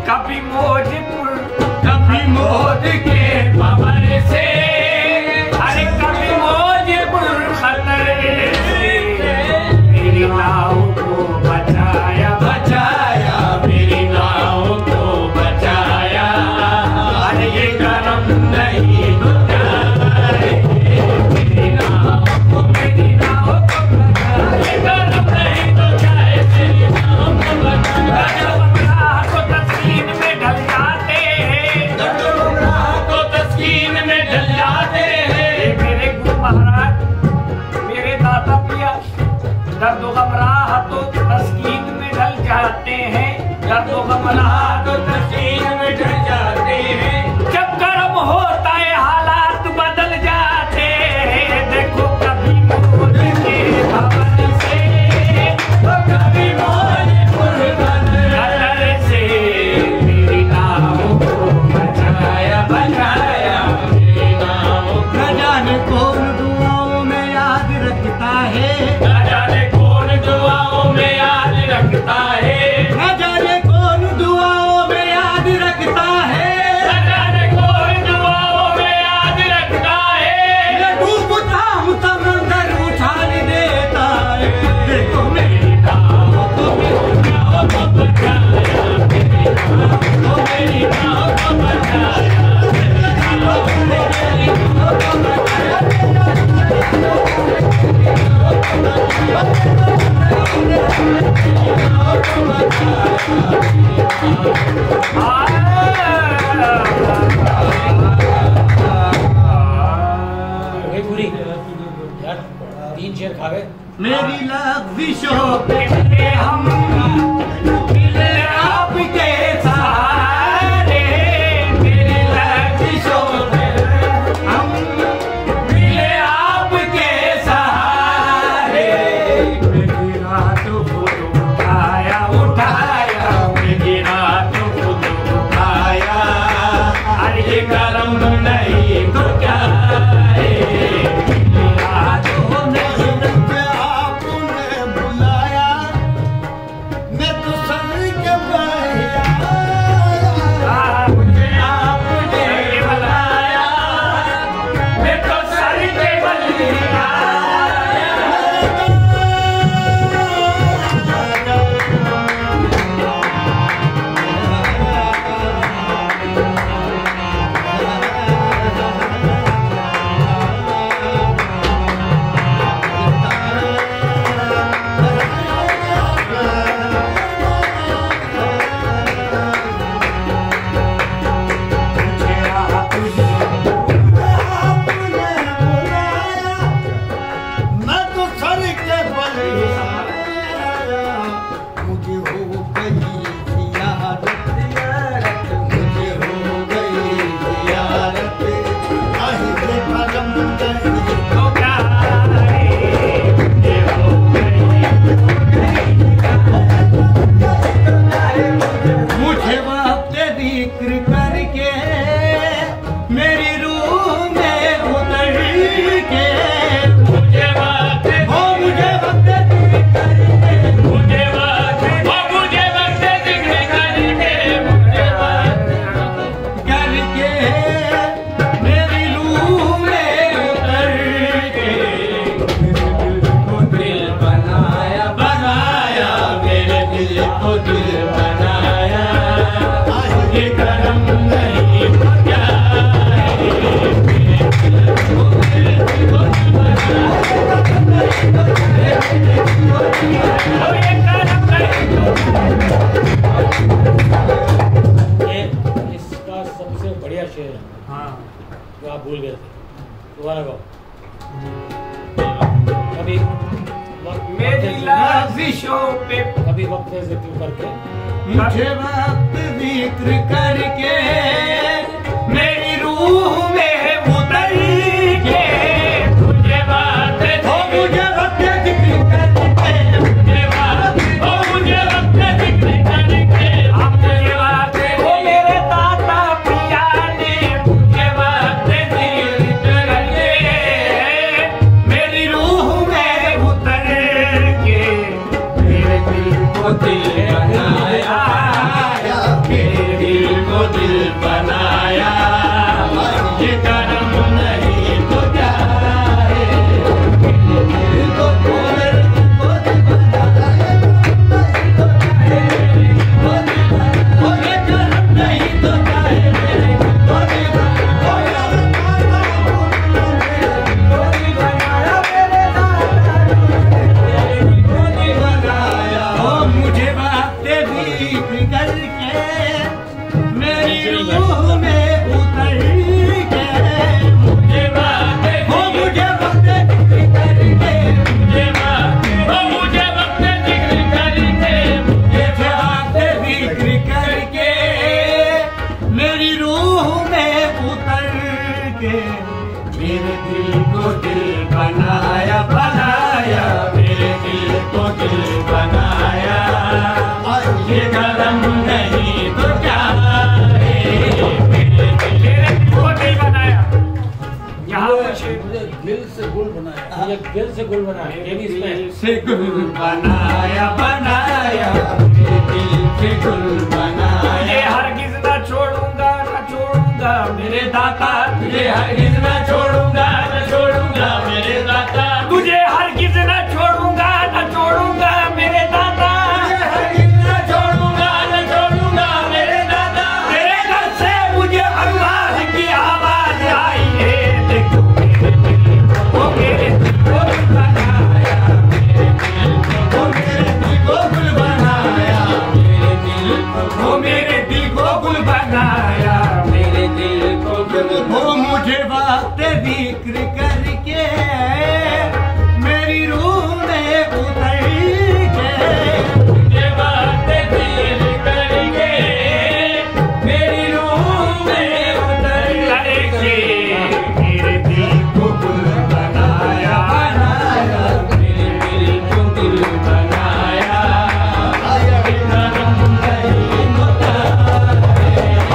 कभी मौज के पवन से, अरे कभी मौज खतर से मेरी नाव को बचाया बचाया, मेरी नाव को बचाया। अरे ये करम नहीं तो क्या है, मेरी नाव को बचाया, ये करम नहीं तो क्या है, मेरी नाव को बचाया। तो तस्कीन में ढल जाते हैं, तो तस्कीन में ढल जाते हैं मेरे गुरु महाराज, मेरे दादा पिया। दर्द गमराह तो तस्कीन में ढल जाते हैं, दर्द गमराह तो तस्कीन में ढल जाते हैं। जब गर्म होता है हालात बदल जाते हैं, देखो कभी मौज के भवन से, कभी मौज खतर से मेरी नाव को बचाया बचाया, मेरी नाव को। न जाने कौन दुआओं में याद रखता है, न जाने कौन दुआओं में याद रखता है, न जाने कौन दुआओं में याद रखता है, न जाने कौन दुआओं में याद रखता है। मैं डूबता हूँ समंदर उछाल देता है, देखो मेरी नाव को बचाया, मेरी नाव को, मेरी नाव को बचाया, मेरी नाव को, मेरी नाव को बचाया। पूरी यार 3 शेर खा गए। मेरी लफ्ज़ों पे हम मिले आपके सहारे, मेरी लफ्ज़ों पे हम मिले आपके सहारे। मेरी रात खुद उठाया उठाया, मेरी रात खुद उठाया। अरे ये करम नहीं तो क्या है, मेरी रात आपने बुलाया, मैं तो सर के बहिया, मुझे आपने बुलाया, मैं तो सर के बल आया। मैं तो सर के बहिया, मुझे हो गई ज़ियारत, मुझे हो गई ज़ियारत, आही से परम गई। तो क्या है, ये हो गई, मुझे वक्त जिक्र करके मेरी रूह में उतर के, मुझे बात हो मुझे वक्त जिक्र करके, मुझे बात वो मुझे वक्त जिक्र करके, मुझे बात करके मेरी रूह में उतर के मेरे दिल को दिल बनाया बनाया, मेरे दिल को दिल बनाया। ये करम नहीं तो क्या है, मेरे दिल को दिल बनाया। ओ ये करम नहीं तो ये इसका सबसे बढ़िया शेर है। हाँ जो आप भूल गए थे, दोबारा गाओ। कभी मेरी लफ्ज़ों पे कभी वक्त जिक्र करके, मुझे वक्त जिक्र करके मेरी रूह में उतर के, मुझे बात हो मुझे वक्त जिक्र करके, मुझे बात ओ मुझे वक्त जिक्र करके, मुझे बात वो मेरे दादा पिया ने मुझे बात जिक्र करके मेरी रूह में उतर के मेरे दिल को दिल बनाया, मेरे से गुल बनाया, ये भी इसमें से गुल बनाया बनाया, मेरे दिल से गुल बनाया। तुझे हरगिज ना छोड़ूंगा ना छोड़ूंगा मेरे दाता, तुझे हरगिज ना छोड़ूंगा ना छोड़ूंगा मेरे दाता, तुझे हरगिज ना छोड़ूंगा ना छोड़ूंगा मेरे दाता, तुझे हरगिज ना छोड़ूंगा ना छोड़ूंगा मेरे दाता। तेरे घर से मुझे आवाज की आवाज आई है, देखो मेरे दिल को मेरे दिल को गुल बनाया, मेरे दिल को मेरे दिल को गुल बनाया, मेरे दिल को मेरे दिल को गुल बनाया, मेरे दिल को गुल। वो मुझे बात जिक्र करके मेरी रूह में उतर के, मुझे बात दिल करके मेरी रूह में उतर के, मेरे दिल को गुल बनाया बनाया, मेरे दिल को गुल बनाया। बिना रंग नहीं होता, मेरे दिल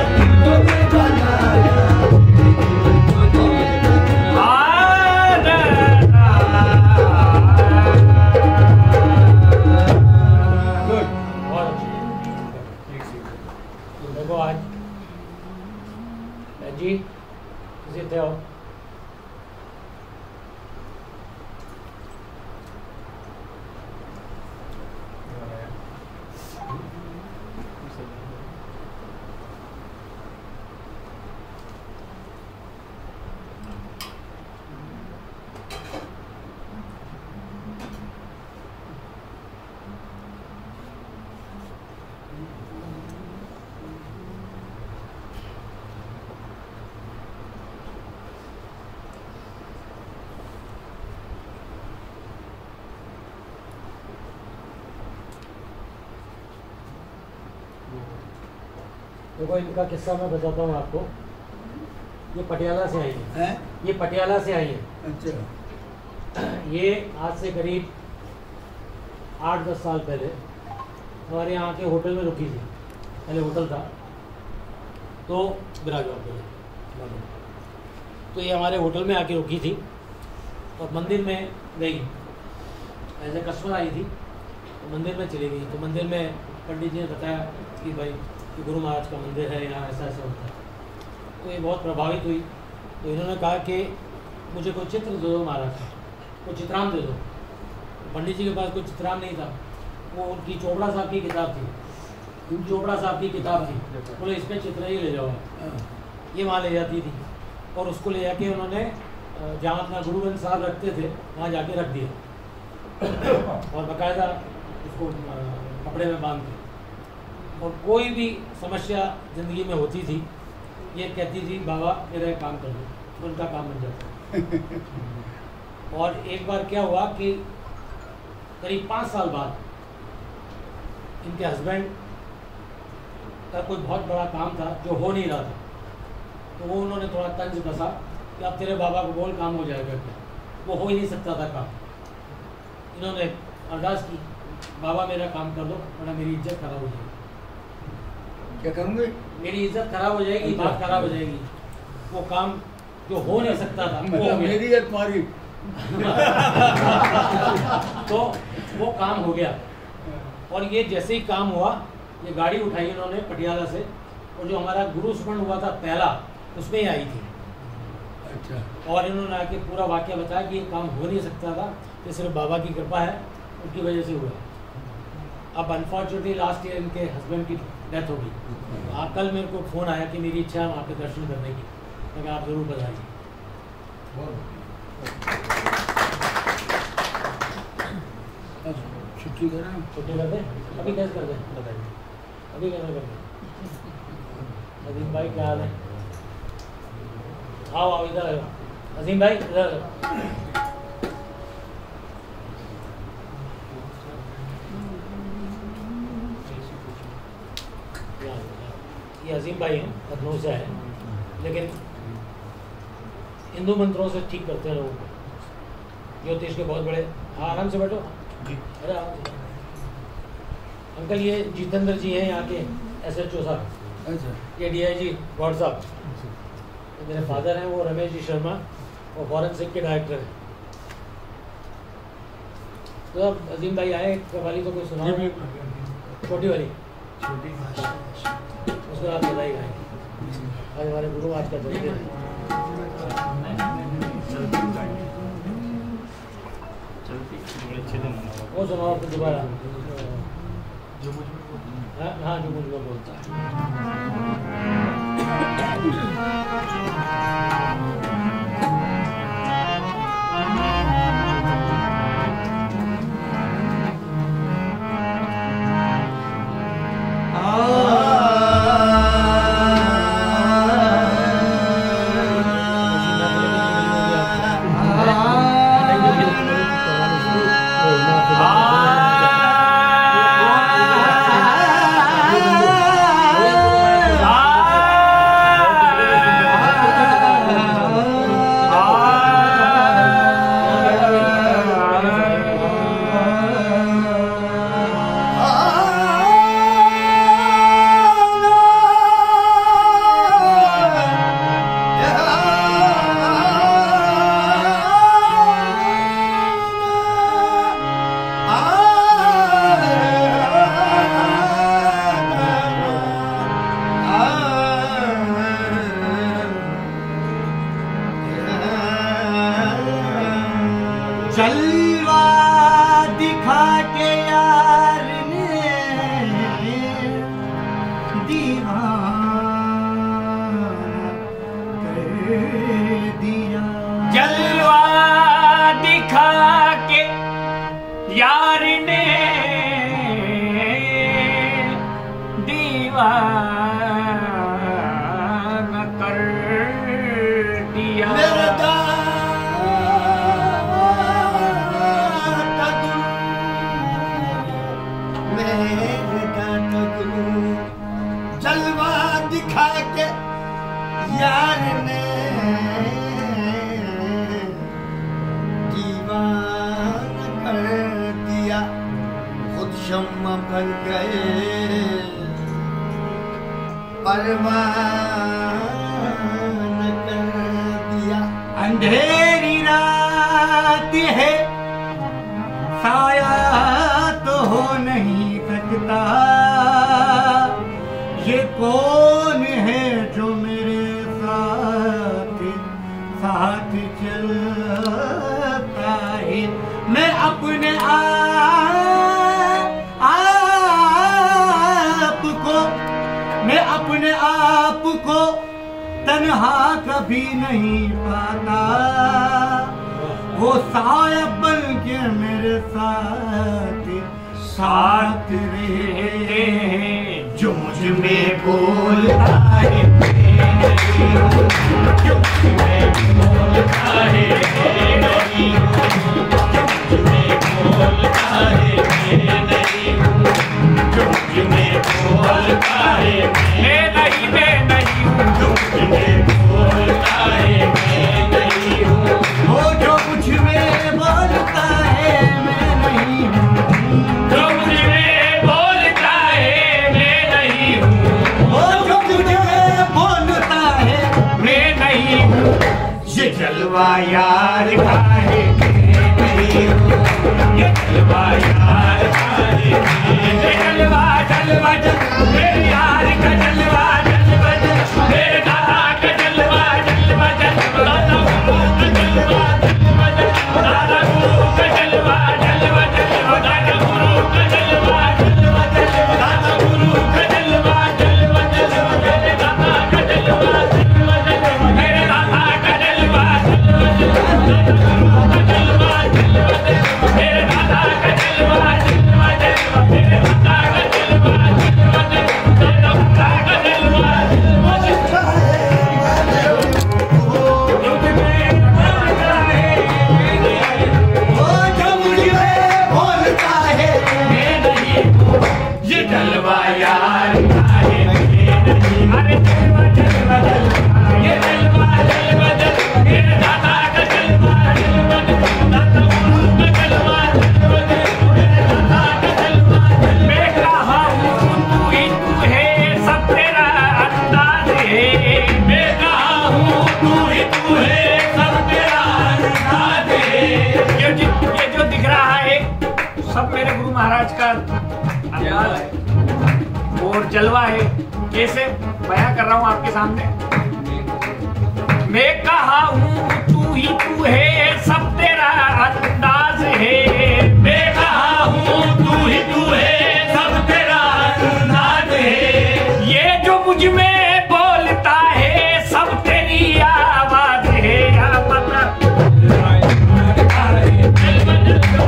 को गुल बनाया। गुड, बहुत अच्छी। देखो आज जी जीते हो, देखो इनका किस्सा मैं बताता हूँ आपको। ये पटियाला से आई है, हैं? ये पटियाला से आई है। अच्छा, ये आज से करीब 8-10 साल पहले हमारे यहाँ के होटल में रुकी थी। पहले होटल था तो तो ये हमारे होटल में आके रुकी थी और मंदिर में गई, एज ए कस्टमर आई थी तो मंदिर में चली गई। तो मंदिर में पंडित जी ने बताया कि भाई कि गुरु महाराज का मंदिर है, यहाँ ऐसा ऐसा होता है। तो ये बहुत प्रभावित हुई। तो इन्होंने कहा कि मुझे कोई चित्र दे दो महाराज का, कोई चित्राम दे दो। पंडित जी के पास कोई चित्राम नहीं था, वो उनकी चोपड़ा साहब की किताब थी, चोपड़ा साहब की किताब थी। बोले इसमें चित्र ही ले जाओ। ये वहाँ ले जाती थी और उसको ले जाके उन्होंने जहाँ अपना गुरु ग्रंथ साहब रखते थे वहाँ जाके रख दिया और बाकायदा उसको कपड़े में बांध के। और कोई भी समस्या ज़िंदगी में होती थी ये कहती थी बाबा मेरा एक काम कर दो, तो उनका काम बन जाता। और एक बार क्या हुआ कि करीब 5 साल बाद इनके हस्बैंड का कोई बहुत बड़ा काम था जो हो नहीं रहा था। तो वो उन्होंने थोड़ा तंज कसा कि अब तेरे बाबा को बोल काम हो जाएगा क्या, वो हो ही नहीं सकता था काम। इन्होंने अरदास की बाबा मेरा काम कर दो वरना मेरी इज्जत खराब हो जाएगी। क्या करूँगे? मेरी इज्जत खराब हो जाएगी, बात खराब हो जाएगी। वो काम जो हो नहीं सकता था वो हो गया। मेरी या तुम्हारी? तो वो काम हो गया। और ये जैसे ही काम हुआ ये गाड़ी उठाई इन्होंने पटियाला से, और जो हमारा गुरु स्मरण हुआ था पहला उसमें ही आई थी। अच्छा, और इन्होंने आके पूरा वाक्य बताया कि ये काम हो नहीं सकता था, ये सिर्फ बाबा की कृपा है, उनकी वजह से हुआ। अब अनफॉर्चुनेटली लास्ट ईयर इनके हस्बैंड की डेथ हो गई। कल मेरे को फ़ोन आया कि मेरी इच्छा है वहाँ पे दर्शन करने की। मैं कहा आप ज़रूर बताइए। छुट्टी करें? छुट्टी कर दें? अभी कैसे कर दें बताइए, अभी कैसे कर दें? अजीम भाई क्या हाल है? आओ आओ इधर आओ। अजीम भाई इधर आओ। ये अजीम भाई हैं, लखनऊ से है, लेकिन हिंदू मंत्रों से ठीक करते हैं लोगों को। ज्योतिष के बहुत बड़े। हाँ आराम से बैठो। अरे आराम से। अंकल ये जितेंद्र जी हैं यहाँ के SHO साहब। अच्छा, ये DIG गौड़ साहब। मेरे फादर हैं वो रमेश जी शर्मा, और फॉरेंसिक के डायरेक्टर हैं। तो अब अजीम भाई आए, कव्वाली तो कोई सुनाओ, छोटी वाली, उसके बाद बधाई गाएं। आज हमारे गुरु आज का जन्मदिन है। वो सुनाओ फिर दोबारा। हाँ, जो मुझ में बोलता है। जलवा दिखा के यार ने दीवाना कर दिया। जलवा दिखा के यार ने दीवाना कर दिया। जलवा दिखा के यार ने दीवाना कर दिया। खुद शम्मा बन गए परवान कर दिया। अंधेरी रात है साया तो हो नहीं सकता। ये कौन है जो मेरे साथ साथ चलता है। मैं अपने आप को तन्हा कभी नहीं पाता। वो साया बन के मेरे साथ साथ रहे। जो मुझ में बोलता है जो मुझ में बोलता है नहीं हूँ। जो मुझ में बोलता है नहीं हूँ। जो मुझ में बोलता है मैं नहीं हूँ। जो मुझ में बोलता है मैं नहीं हूँ। वो जो मुझ में बोलता है मैं नहीं हूँ। जो मुझ में बोलता है मैं नहीं हूँ। वो जो मुझ में बोलता है मैं नहीं हूँ। ये जलवा यार का है मैं नहीं हूँ। ये जलवा यार का है ये जलवा जलवा मेरे यार का जलवा जलवा मेरे दादा का जलवा जलवा दादा गुरु का जलवा जलवा दादा गुरु का जलवा जलवा दादा गुरु का जलवा जलवा दादा गुरु का जलवा जलवा मेरे दादा का जलवा जलवा मेरे दादा का जलवा जलवा दादा गुरु का जलवा जलवा मेरे दादा का महाराज का अंदाज है और जलवा है। कैसे बयां कर रहा हूं आपके सामने। मैं कहा हूं तू ही तू है, सब तेरा अंदाज है। मैं कहा हूँ तू ही तू है, सब तेरा अंदाज है। ये जो मुझ में बोलता है, सब तेरी आवाज है। या पता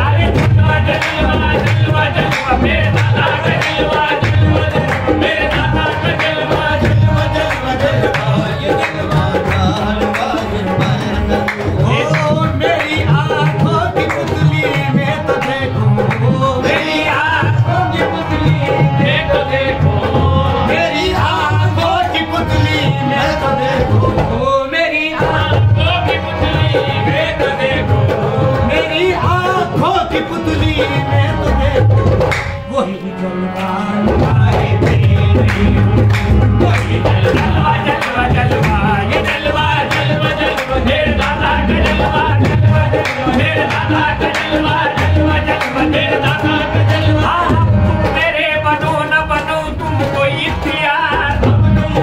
अरे जलवा जलवा जलवा जलवा मेरे दादा का जलवा जलवा जलवा मेरे दादा का जलवा जलवा जलवा जलवा ये जलवा ओ मेरी आँखों की पुतली मैं तो देखूं, मेरी आँखों की पुतली मैं तो देखो, मेरी आँखों की पुतली मैं तो देखूं, मेरी आँखों की पुतली मैं तो देखो, मेरी आँखों की पुतली मैं तो देखूं। वही जलवा आए मेरी, वही जलवा जलवा जलवा ये जलवा जलवा जलवा मेरे दादा का जलवा जलवा जलवा मेरे दादा का जलवा जलवा जलवा मेरे दादा का जलवा। तुम मेरे बनो न बनो तुमको इख्तियार, तुम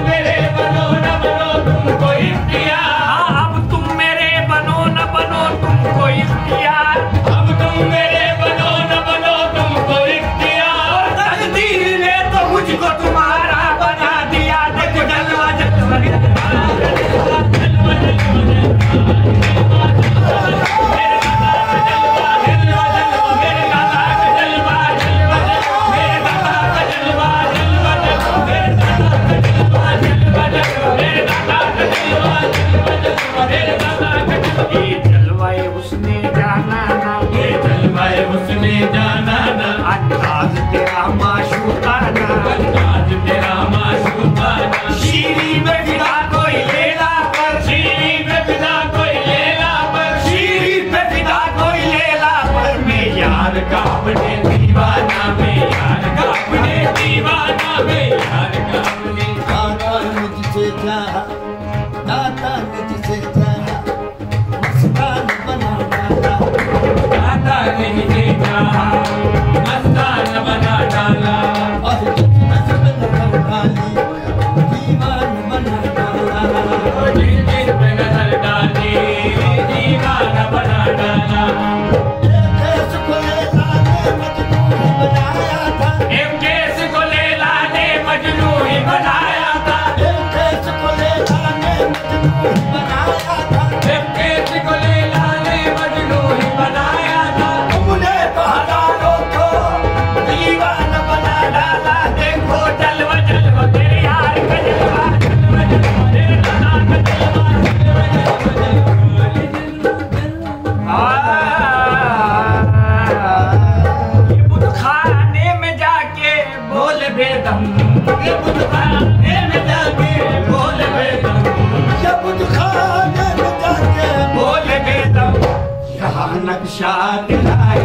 मेरे बनो न बनो तुमको इख्तियार। अब तुम मेरे बनो न बनो तुमको इख्तियार, अब तुम मेरे बनो न बनो तुमको इख्तियार। तकदीर ने तो मुझको तुम्हारा बना दिया। देखो जलवा जलवा जलवा जलवा मेरे दादा का जलवा जलवा जलवा मेरे दादा का जलवा जलवा जलवा मेरे दादा का जलवा जलवा जलवा मेरे दादा का जलवा जलवा जलवा मेरे दादा का जलवा जलवा जलवा मेरे दादा का जलवा। ये जलवाए उसने जाना ना, ये जलवाए उसने जाना ना, अंदाज तेरा माशूकाना, अंदाज तेरा माशूकाना। शीरी में फिदा कोई लेला पर, शीरी में फिदा कोई लेला पर, शीरी पे फिदा कोई लेला पर। मैं यार का अपने दीवाना में, यार का अपने दीवाना में, यार का अपने दाता ने जिसे चाहा, दाता ने जिसे चाहा, मस्तान बना डाला। दाता ने जिसे चाहा, मस्तान बना डाला। और जिस नस्ल नजर डाली, दीवान बना डाला। जिस जिस पे नजर डाली, दीवाना बना डाला। एक देश को लैला ने मजनू ही बनाया था, एक केस को लेला ने मजनू ही बनाया था, एक देश को लैला ने मजनू ही बनाया था। एक केस को लेला ने मजनू ही बनाया था। तुमने तो हजारों को दीवाना बना डाला। देखो जलवा जलवा तेरे यार का जलवा जलवा जलवा तेरे दादा का जलवा जलवा जलवा जलवा। ये बुत खाने में जाके बोल बेदम, ये बुतखाने में जाके बोल बेदम, जब खाने में जाके बोल बेदम। यहाँ नक्शा दिलाए